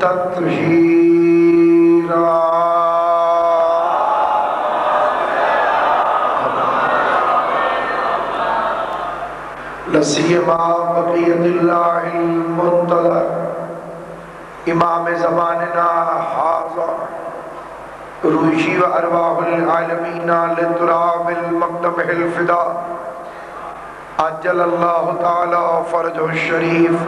تطہیرا لسیما بقیت اللہ المنتظر امام زماننا حاضر روشی و ارواح العالمین لتراب المقدم الفدا عجل اللہ تعالی فرجہ الشریف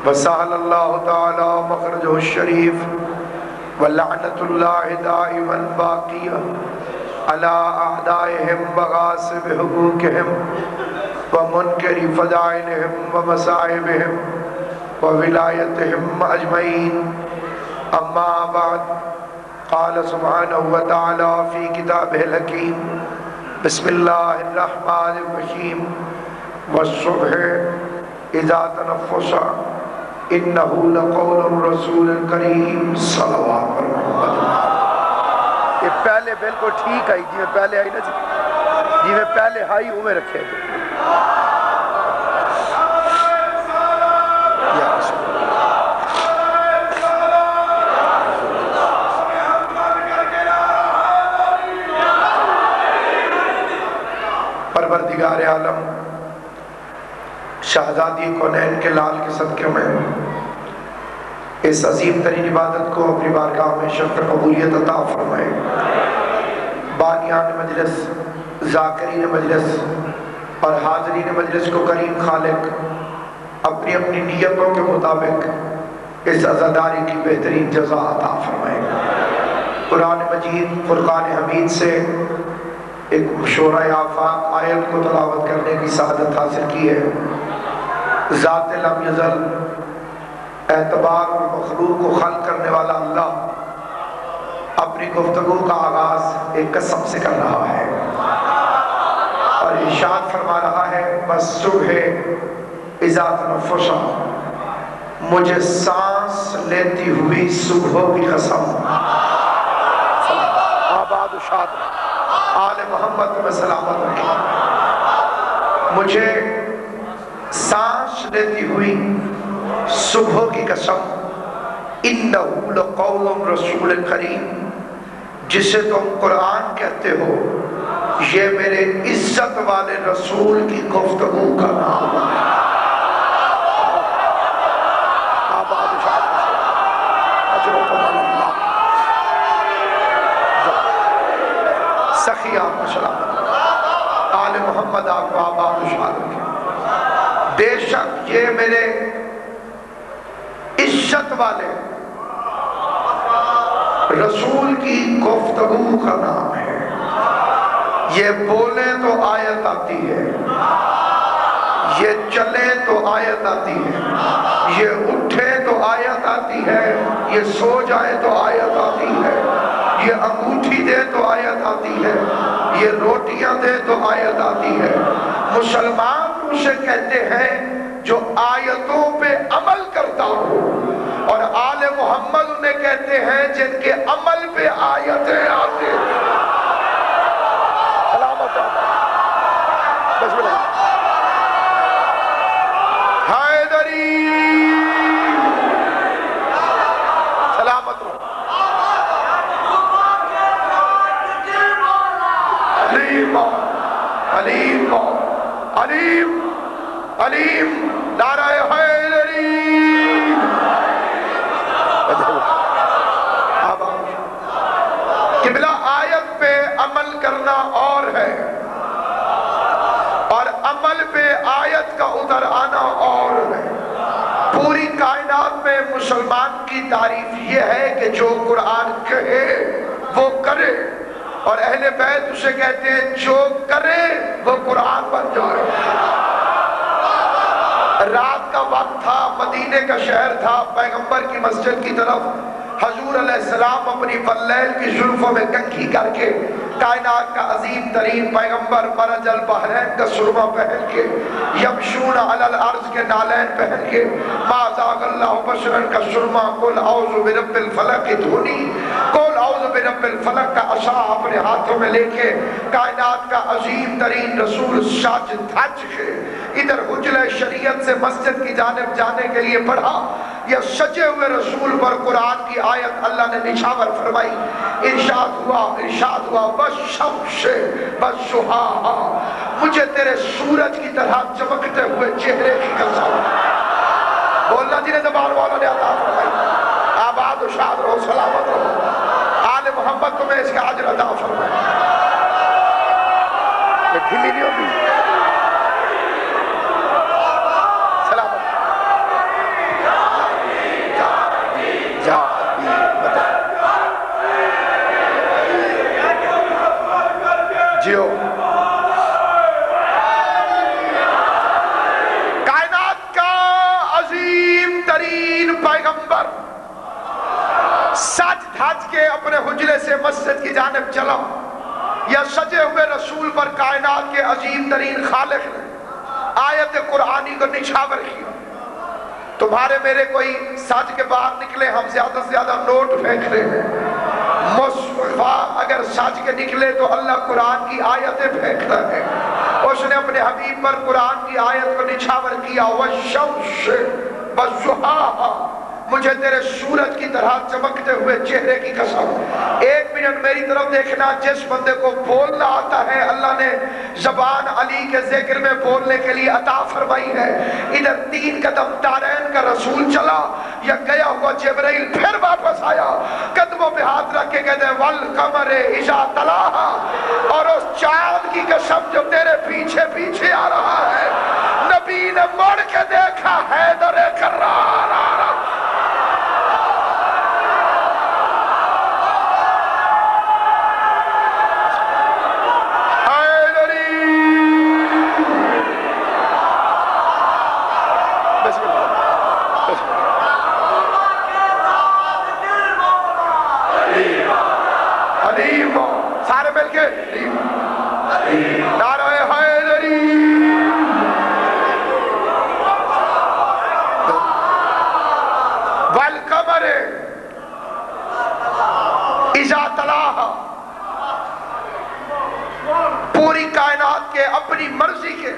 وسہل اللہ تعالی مخرجہ الشریف ولعنت اللہ دائما باقیہ علی اعدائهم وغاصب حقوقهم ومنکر فضائلهم ومصائبهم وولایتهم اجمعین اما بعد قال سبحانہ وتعالی فی کتابہ الحکیم بسم اللہ الرحمن الرحیم والصبح اذا تنفس انہ لقول الرسول الکریم صلوات محمد۔ یہ پہلے بالکل ٹھیک آئی جی میں پہلے آئی نا جی میں پہلے آئی میں رکھے تھے پروردگار عالم شہزادی کونین کے لال کے صدقے میں اس عظیم ترین عبادت کو اپنی بارگاہ میں شرف قبولیت عطا فرمائے۔ بانیان مجلس، ذاکرین مجلس اور حاضرین مجلس کو کریم خالق اپنی اپنی نیتوں کے مطابق اس عزاداری کی بہترین جزا عطا فرمائے۔ قرآن مجید فرقان حمید سے ایک شورۂ آفاق آیت کو تلاوت کرنے کی سعادت حاصل کی ہے۔ ذات لم یزل اعتبار اور مخلوق کو خلق کرنے والا اللہ اپنی گفتگو کا آغاز ایک قسم سے کر رہا ہے اور ارشاد فرما رہا ہے بس صبح اذا تنفس، مجھے سانس لیتی ہوئی صبح کی قسم۔ آباد و شاد آل محمد میں سلامت رکھیں۔ مجھے سانس لیتی ہوئی صبح کی قسم، انہ لقول رسول کریم، جسے تم قرآن کہتے ہو یہ میرے عزت والے رسول کی گفتگو کا نام ہے۔ آباد شاد اجرکم اللہ سخی آپ کو سلامت آل محمد آپ کو آباد شاد رکھیں۔ بے شک یہ میرے عزت والے رسول کی گفتگو کا نام ہے۔ یہ بولے تو آیت آتی ہے، یہ چلے تو آیت آتی ہے، یہ اٹھے تو آیت آتی ہے، یہ سو جائے تو آیت آتی ہے، یہ انگوٹھی دے تو آیت آتی ہے، یہ روٹیاں دے تو آیت آتی ہے۔ مسلمان اسے کہتے ہیں جو آیتوں پہ عمل کرتا ہو، اور آل محمد انہیں کہتے ہیں جن کے عمل پہ آیتیں آتے ہیں۔ سلامت بسم اللہ حیدری سلامت علیم علیم علیم علیم نعرہ حیدری۔ قبلہ آیت پہ عمل کرنا اور ہے اور عمل پہ آیت کا اتر آنا اور ہے۔ پوری کائنات میں مسلمان کی تعریف یہ ہے کہ جو قرآن کہے وہ کرے، اور اہل بیت اسے کہتے ہیں جو کرے وہ قرآن بن جائے۔ رات کا وقت تھا، مدینے کا شہر تھا، پیغمبر کی مسجد کی طرف حضور علیہ السلام اپنی واللیل کی زلفوں میں کنگھی کر کے کائنات کا عظیم ترین پیغمبر مرج البحرین کا سرما پہن کے، یمشون علی الارض کے نالین پہن کے، ما زاغ اللہ بشرن کا سرما، قل اعوذ برب الفلق کی دھونی، قل اعوذ برب الفلق کا عصا اپنے ہاتھوں میں لے کے کائنات کا عظیم ترین رسول ساجد دھج کے ادھر حجر شریعت سے مسجد کی جانب جانے کے لیے پڑھا، یا سجے ہوئے رسول پر قرآن کی آیت اللہ نے نچھاور فرمائی، ارشاد ہوا وَالشَّمْسِ وَالضُّحَاهَا، مجھے تیرے سورج کی طرح چمکتے ہوئے چہرے کی قسم، بولنا جنہیں زبان والوں نے عطا فرمائی، آباد و شاد رہو، سلامت رہو، آل محمد کو میں اس کا اجر عطا فرمائی۔ یہ ڈھیلی نہیں ہوگی، سلامت جیو۔ کائنات کا عظیم ترین پیغمبر سج دھج کے اپنے حجرے سے مسجد کی جانب چلا، یا سجے ہوئے رسول پر کائنات کے عظیم ترین خالق نے آیت قرآنی کو نچھاور کیا۔ تمہارے میرے کوئی سج کے باہر نکلے، ہم زیادہ سے زیادہ نوٹ پھینک رہے ہیں، مصطفیٰ اگر سج کے نکلے تو اللہ قرآن کی آیتیں پھینکتا ہے۔ اس نے اپنے حبیب پر قرآن کی آیت کو نچھاور کیا، وَالشَّمْسِ وَالضُّحَاهَا، مجھے تیرے سورج کی طرح چمکتے ہوئے چہرے کی قسم۔ ایک منٹ میری طرف دیکھنا، جس بندے کو بولنا آتا ہے اللہ نے زبان علی کے ذکر میں بولنے کے لیے عطا فرمائی ہے۔ ادھر 3 قدم تارین کا رسول چلا، یا گیا ہوا جبرائیل پھر واپس آیا، قدموں پہ ہاتھ رکھ کے کہتے ہیں وَالْقَمَرِ إِذَا تَلَاهَا، اور اس چاند کی قسم جو تیرے پیچھے پیچھے آ رہا ہے۔ نبی نے مڑ کے دیکھا، حیدر کرار آ رہا۔ سارے مل کے نعرہ حیدری، وَالْقَمَرِ إِذَا تَلَاهَا، پوری کائنات کے اپنی مرضی کے،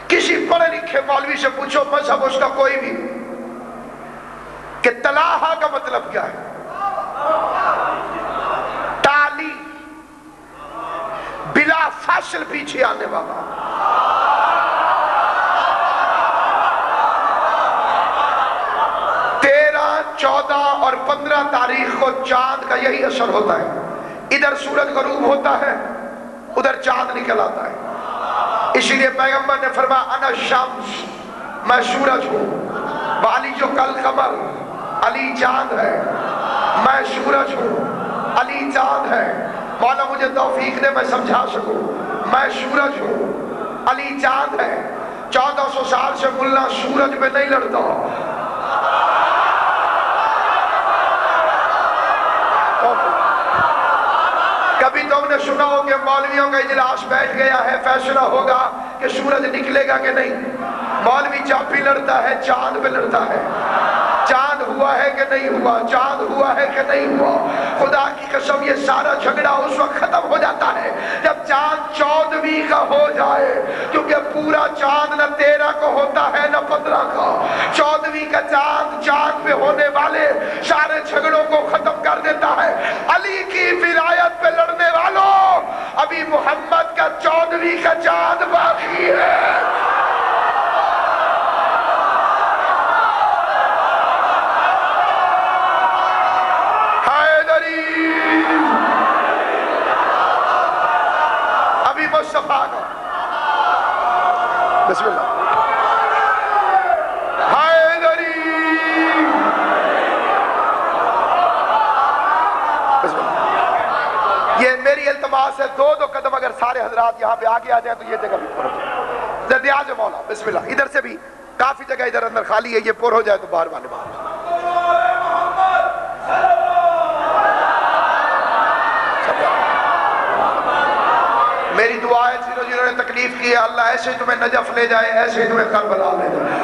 کسی پڑھے لکھے مولوی سے پوچھو مذہب اس کا کوئی بھی، کہ تلاہا کا مطلب کیا ہے؟ تالی، بلا فاصل پیچھے آنے والا۔ 13، 14 اور 15 تاریخ کو چاند کا یہی اثر ہوتا ہے، ادھر سورج غروب ہوتا ہے، ادھر چاند نکل آتا ہے۔ اسی لیے پیغمبر نے فرمایا انا الشمس، میں سورج ہوں، علی جو کل قمر، علی چاند ہے، میں سورج ہوں، علی چاند ہے۔ مولا مجھے توفیق دے میں سمجھا سکوں، میں سورج ہوں، علی چاند ہے۔ 1400 سال سے ملا سورج پہ نہیں لڑتا۔ کبھی تم نے سنا ہو کہ مولویوں کا اجلاس بیٹھ گیا ہے، فیصلہ ہوگا کہ سورج نکلے گا کہ نہیں؟ مولوی جب بھی لڑتا ہے چاند پہ لڑتا ہے، چاند ہوا ہے کہ نہیں ہوا، چاند ہوا ہے کہ نہیں ہوا۔ خدا کی قسم یہ سارا جھگڑا اس وقت ختم ہو جاتا ہے جب چاند 14ویں کا ہو جائے، کیونکہ پورا چاند نہ 13 کو ہوتا ہے نہ 15 کا، 14ویں کا چاند پہ ہونے والے سارے جھگڑوں کو ختم کر دیتا ہے۔ علی کی ولایت پہ لڑنے والوں، ابھی محمد کا 14ویں کا چاند باقی ہے۔ مصطفیٰ کا بسم اللہ حیدری، بسم اللہ۔ یہ میری التماس ہے، 2 قدم اگر سارے حضرات یہاں پہ آگے آ جائیں تو یہ جگہ بھی پر ہو جائے۔ زدیاج مولا بسم اللہ۔ ادھر سے بھی کافی جگہ ادھر اندر خالی ہے، یہ پر ہو جائے تو باہر والے باہر۔ میری دعا ہے جنہوں نے تکلیف کی ہے اللہ ایسے تمہیں نجف لے جائے، ایسے تمہیں کربلا لے جائے۔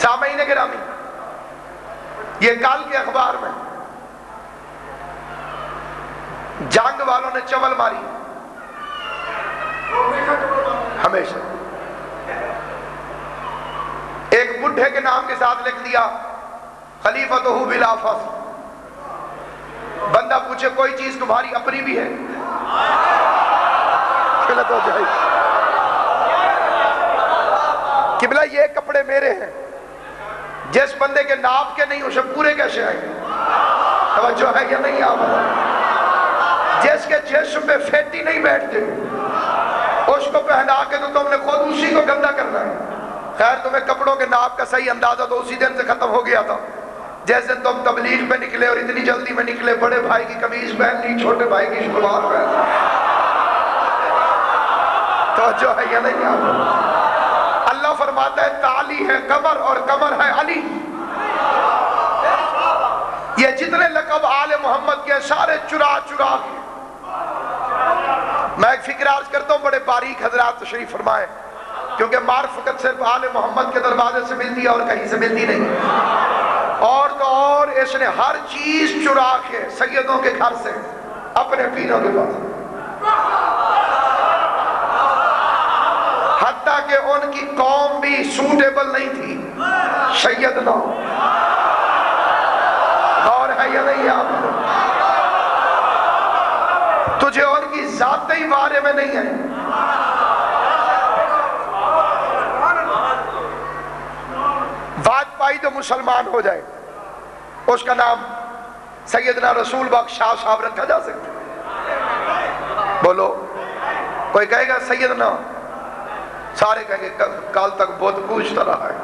سامعین گرامی، یہ کل کے اخبار میں جنگ والوں نے چول ماری، ہمیشہ۔ ایک بڈھے کے نام کے ساتھ لکھ دیا خلیفتہ بلا فصل۔ بندہ پوچھے کوئی چیز تمہاری اپنی بھی ہے؟ غلط ہو جائے قبلہ یہ کپڑے میرے ہیں، جس بندے کے ناپ کے نہیں اسے پورے کیسے آئیں گے؟ توجہ ہے یا نہیں آپ؟ جس کے جسم پہ پھیٹی نہیں بیٹھتے اس کو پہنا کے تو تم نے خود اسی کو گندا کرنا ہے۔ خیر تمہیں کپڑوں کے ناپ کا صحیح اندازہ تو اسی دن سے ختم ہو گیا تھا جس دن تم تبلیغ میں نکلے، اور اتنی جلدی میں نکلے، بڑے بھائی کی قمیض پہن لی، چھوٹے بھائی کی شلوار پہن لی۔ توجہ ہے یا نہیں آپ؟ اللہ فرماتا ہے تعالی ہے قمر اور قمر ہے علی۔ یہ جتنے لقب آل محمد کے سارے چرا چرا کے۔ میں ایک فکر عرض کرتا ہوں، بڑے باریک حضرات تشریف فرمائیں، کیونکہ معرفت صرف آل محمد کے دروازے سے ملتی ہے اور کہیں سے ملتی نہیں۔ اور تو اور اس نے ہر چیز چرا کے سیدوں کے گھر سے اپنے پیروں کے پاس، حتیٰ کہ ان کی قوم بھی سوٹیبل نہیں تھی سید نہ ہو۔ اور ہے یا نہیں آپ؟ تجھے ان کی ذاتی بارے میں نہیں ہے۔ واجپائی جو مسلمان ہو جائے اس کا نام سیدنا رسول بخش شاہ صاحب رکھا جا سکتا ہے؟ بولو، کوئی کہے گا سیدنا؟ سارے کہیں گے کل تک بت پوچھتا رہا ہے۔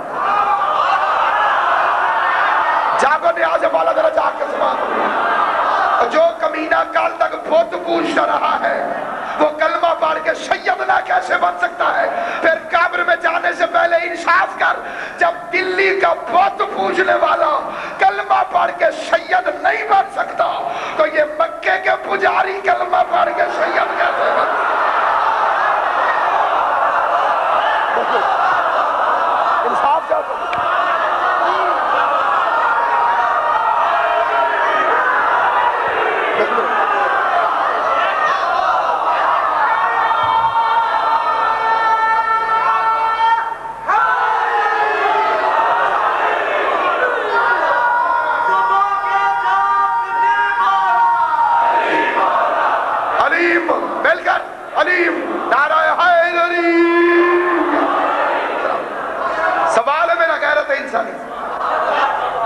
جاگو نیاز والا ذرا جاگ کے سماعت ہو، جو کمینہ کل تک بت پوچھتا رہا ہے وہ کلمہ پڑھ کے سیدنا کیسے بن سکتا ہے؟ پھر قبر میں جانے سے پہلے انصاف کر، جب دلی کا بت پوچھنے والا کلمہ پڑھ کے سید نہیں بن سکتا تو یہ مکے کے پجاری کلمہ پڑھ کے سید کیسے بن سکتا؟ انصاف چاہتا ہوں۔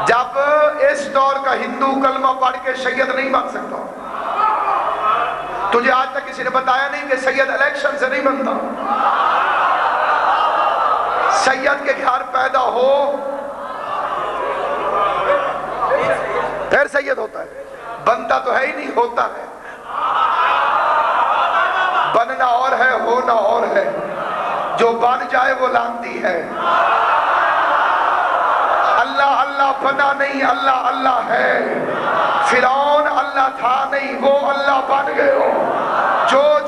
جب اس دور کا ہندو کلمہ پڑھ کے سید نہیں بن سکتا، تجھے آج تک کسی نے بتایا نہیں کہ سید الیکشن سے نہیں بنتا؟ سید کے گھر پیدا ہو پھر سید ہوتا ہے، بنتا تو ہے ہی نہیں، ہوتا ہے۔ بننا اور ہے، ہونا اور ہے۔ جو بن جائے وہ لانتی ہے۔ اللہ اللہ بنا نہیں، اللہ اللہ ہے۔ فرعون اللہ تھا نہیں، وہ اللہ بن گئے ہو۔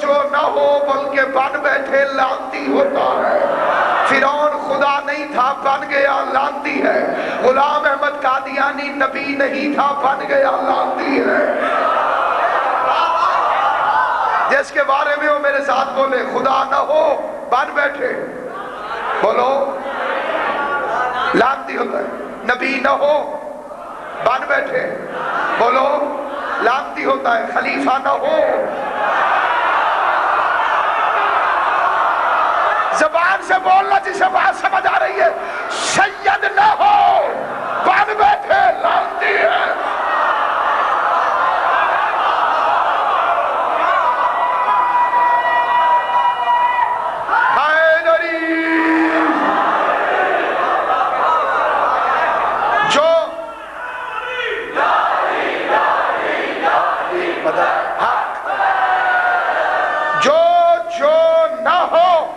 جو نہ ہو بلکہ بن بیٹھے لانتی ہوتا ہے۔ فرعون خدا نہیں تھا، بن گیا، لانتی ہے۔ غلام احمد قادیانی نبی نہیں تھا، بن گیا، لانتی ہے۔ جس کے بارے میں وہ میرے ساتھ بولے خدا نہ ہو بن بیٹھے، بولو لانتی ہوتا ہے۔ نبی نہ ہو بن بیٹھے، بولو لانتی ہوتا ہے۔ خلیفہ نہ ہو، زبان سے بولنا جسے بات سمجھ آ رہی ہے، سید نہ ہو بن بیٹھے، لانتی ہے۔ جو نہ ہو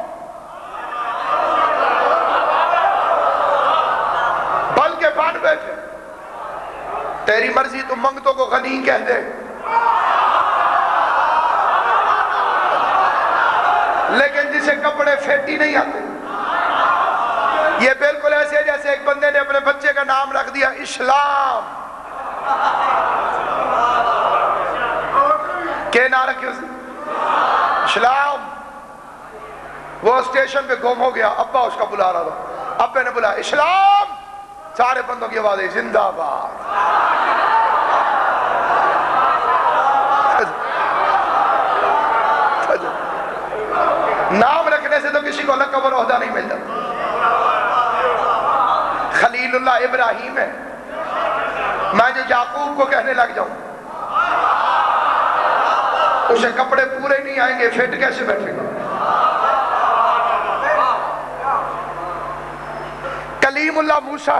بلکہ بن بیٹھے، تیری مرضی تو منگتوں کو غنی کہہ دے، لیکن جسے کپڑے پھیٹی نہیں آتے، یہ بالکل ایسے جیسے ایک بندے نے اپنے بچے کا نام رکھ دیا اسلام۔ کیا نام رکھے اسے؟ اسلام۔ وہ اسٹیشن پہ گم ہو گیا، ابا اس کا بلا رہا تھا، ابے نے بلا اسلام، سارے بندوں کی آواز ہے زندہ باد۔ نام رکھنے سے تو کسی کو لقب اور عہدہ نہیں ملتا۔ خلیل اللہ ابراہیم ہے، میں جو یعقوب کو کہنے لگ جاؤں اسے کپڑے پورے نہیں آئیں گے، فٹ کیسے بیٹھے گا؟ کلیم اللہ موسیٰ